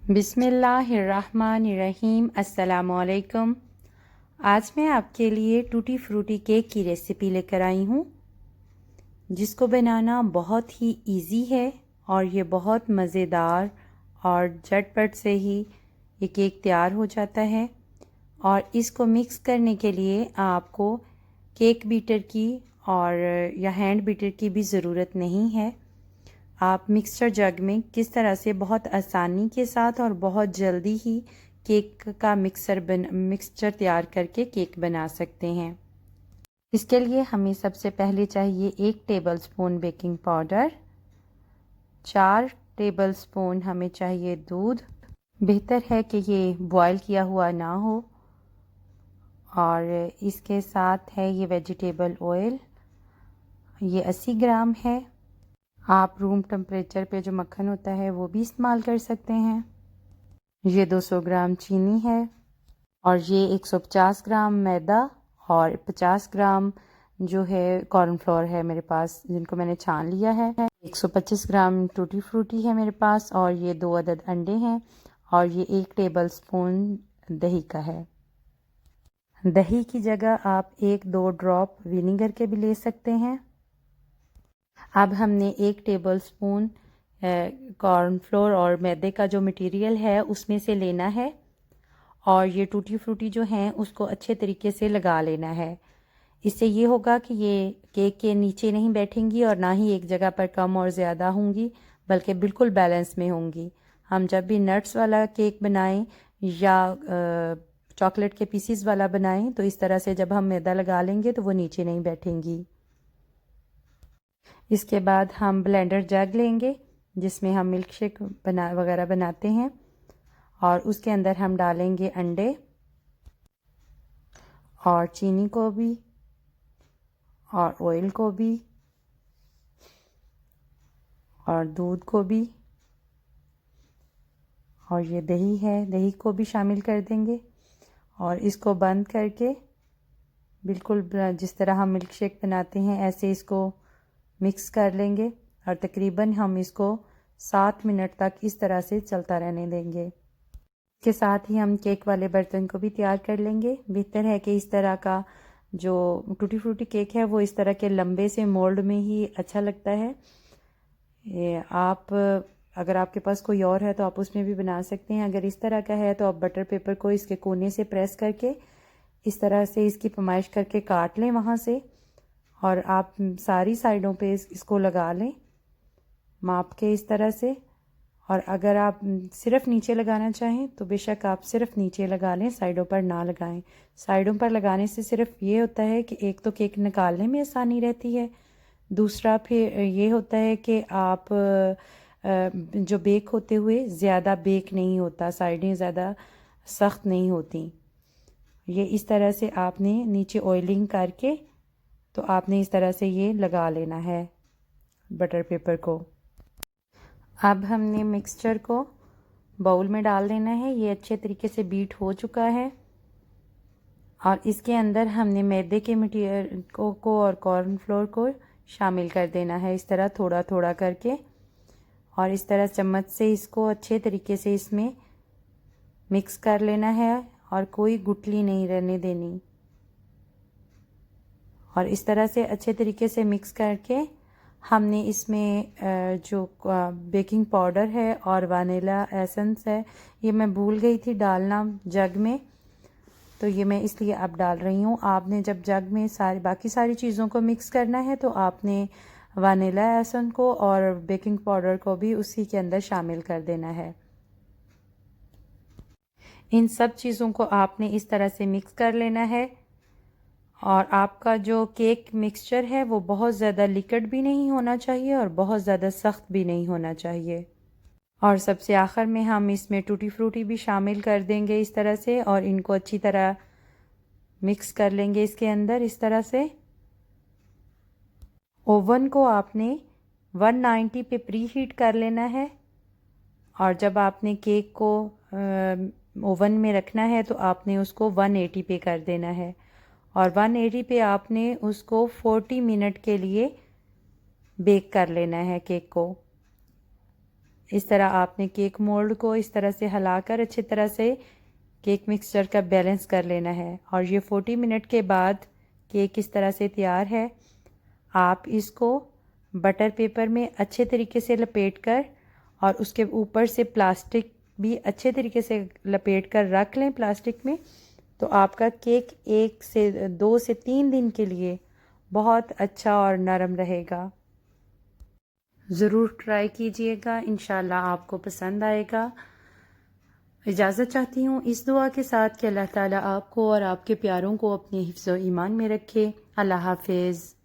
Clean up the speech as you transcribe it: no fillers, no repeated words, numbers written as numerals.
बिस्मिल्लाहिर्रहमानिर्रहीम। अस्सलामुअलैकुम। आज मैं आपके लिए टूटी फ्रूटी केक की रेसिपी लेकर आई हूँ, जिसको बनाना बहुत ही इजी है और ये बहुत मज़ेदार और झटपट से ही ये केक तैयार हो जाता है। और इसको मिक्स करने के लिए आपको केक बीटर की और या हैंड बीटर की भी ज़रूरत नहीं है। आप मिक्सचर जग में किस तरह से बहुत आसानी के साथ और बहुत जल्दी ही केक का मिक्सचर तैयार करके केक बना सकते हैं। इसके लिए हमें सबसे पहले चाहिए 1 टेबलस्पून बेकिंग पाउडर, 4 टेबलस्पून हमें चाहिए दूध। बेहतर है कि ये बॉयल किया हुआ ना हो। और इसके साथ है ये वेजिटेबल ऑयल, ये 80 ग्राम है। आप रूम टेम्परेचर पे जो मक्खन होता है वो भी इस्तेमाल कर सकते हैं। ये 200 ग्राम चीनी है और ये 150 ग्राम मैदा और 50 ग्राम जो है कॉर्नफ्लोर है मेरे पास, जिनको मैंने छान लिया है। 125 ग्राम टूटी फ्रूटी है मेरे पास और ये 2 अदद अंडे हैं और ये 1 टेबलस्पून दही का है। दही की जगह आप 1-2 ड्रॉप विनेगर के भी ले सकते हैं। अब हमने 1 टेबलस्पून कॉर्नफ्लोर और मैदे का जो मटेरियल है उसमें से लेना है और ये टूटी फ्रूटी जो हैं उसको अच्छे तरीके से लगा लेना है। इससे ये होगा कि ये केक के नीचे नहीं बैठेंगी और ना ही एक जगह पर कम और ज़्यादा होंगी, बल्कि बिल्कुल बैलेंस में होंगी। हम जब भी नट्स वाला केक बनाएं या चॉकलेट के पीसीज वाला बनाएं तो इस तरह से जब हम मैदा लगा लेंगे तो वो नीचे नहीं बैठेंगी। इसके बाद हम ब्लेंडर जग लेंगे जिसमें हम मिल्क शेक वगैरह बनाते हैं और उसके अंदर हम डालेंगे अंडे और चीनी को भी और ऑयल को भी और दूध को भी, और ये दही है, दही को भी शामिल कर देंगे और इसको बंद करके बिल्कुल जिस तरह हम मिल्क शेक बनाते हैं ऐसे इसको मिक्स कर लेंगे और तकरीबन हम इसको 7 मिनट तक इस तरह से चलता रहने देंगे। इसके साथ ही हम केक वाले बर्तन को भी तैयार कर लेंगे। बेहतर है कि इस तरह का जो टूटी फ्रूटी केक है वो इस तरह के लंबे से मोल्ड में ही अच्छा लगता है। आप अगर आपके पास कोई और है तो आप उसमें भी बना सकते हैं। अगर इस तरह का है तो आप बटर पेपर को इसके कोने से प्रेस करके इस तरह से इसकी पैमाइश करके काट लें वहाँ से, और आप सारी साइडों पे इसको लगा लें माप के इस तरह से। और अगर आप सिर्फ नीचे लगाना चाहें तो बेशक आप सिर्फ नीचे लगा लें, साइडों पर ना लगाएं। साइडों पर लगाने से सिर्फ ये होता है कि एक तो केक निकालने में आसानी रहती है, दूसरा फिर ये होता है कि आप जो बेक होते हुए ज़्यादा बेक नहीं होता, साइडें ज़्यादा सख्त नहीं होती। ये इस तरह से आपने नीचे ऑयलिंग करके तो आपने इस तरह से ये लगा लेना है बटर पेपर को। अब हमने मिक्सचर को बाउल में डाल देना है। ये अच्छे तरीके से बीट हो चुका है और इसके अंदर हमने मैदे के मटीरियल को और कॉर्नफ्लोर को शामिल कर देना है, इस तरह थोड़ा थोड़ा करके, और इस तरह चम्मच से इसको अच्छे तरीके से इसमें मिक्स कर लेना है और कोई गुठली नहीं रहने देनी। और इस तरह से अच्छे तरीके से मिक्स करके हमने इसमें जो बेकिंग पाउडर है और वनीला एसेंस है, ये मैं भूल गई थी डालना जग में, तो ये मैं इसलिए अब डाल रही हूँ। आपने जब जग में बाकी सारी चीज़ों को मिक्स करना है तो आपने वनीला एसेंस को और बेकिंग पाउडर को भी उसी के अंदर शामिल कर देना है। इन सब चीज़ों को आपने इस तरह से मिक्स कर लेना है और आपका जो केक मिक्सचर है वो बहुत ज़्यादा लिक्विड भी नहीं होना चाहिए और बहुत ज़्यादा सख्त भी नहीं होना चाहिए। और सबसे आखिर में हम इसमें टूटी फ्रूटी भी शामिल कर देंगे इस तरह से, और इनको अच्छी तरह मिक्स कर लेंगे इसके अंदर इस तरह से। ओवन को आपने 190 पे प्री हीट कर लेना है और जब आपने केक को ओवन में रखना है तो आपने उसको 180 पे कर देना है और 180 पे आपने उसको 40 मिनट के लिए बेक कर लेना है केक को। इस तरह आपने केक मोल्ड को इस तरह से हिलाकर अच्छी तरह से केक मिक्सचर का बैलेंस कर लेना है। और ये 40 मिनट के बाद केक इस तरह से तैयार है। आप इसको बटर पेपर में अच्छे तरीके से लपेट कर और उसके ऊपर से प्लास्टिक भी अच्छे तरीके से लपेट कर रख लें प्लास्टिक में, तो आपका केक 1 से 2 से 3 दिन के लिए बहुत अच्छा और नरम रहेगा। ज़रूर ट्राई कीजिएगा, इंशाल्लाह आपको पसंद आएगा। इजाज़त चाहती हूँ इस दुआ के साथ कि अल्लाह ताला आपको और आपके प्यारों को अपने हिफ्ज़ व ईमान में रखे। अल्लाह हाफ़िज़।